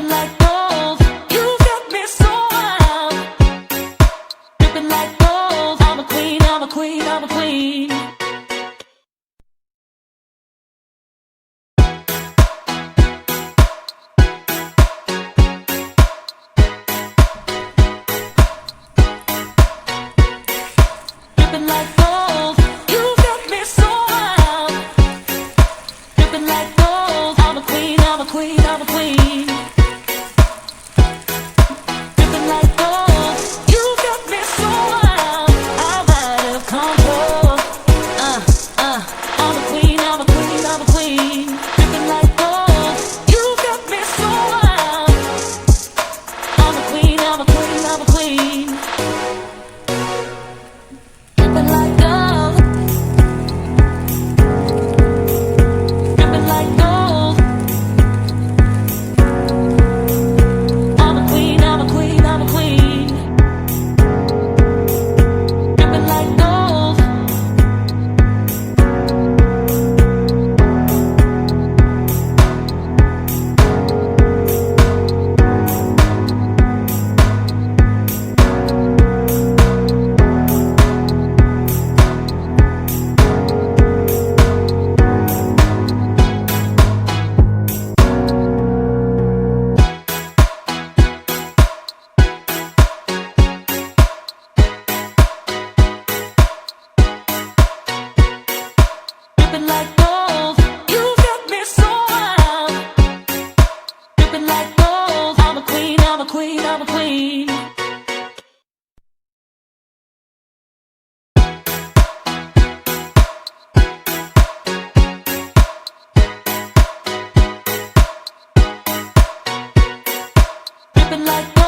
dripping like gold. You got me so wild, dripping like gold. I'm a queen, I'm a queen, I'm a queen. Dripping like gold. You got me so wild, dripping like gold. I'm a queen, I'm a queen, I'm a queen. Dripping like gold. You got me so wild, I'm out of control. I'm a queen, I'm a queen, I'm a queen. Dripping like gold. You got me so wild. I'm a queen, I'm a queen, I'm a queen. Dripping like gold. Dripping like gold. I'm a queen, I'm a queen, I'm a queen. Dripping like gold. Dripping like gold. You got me so wild, dripping like gold. I'm a queen, I'm a queen, I'm a queen. Dripping like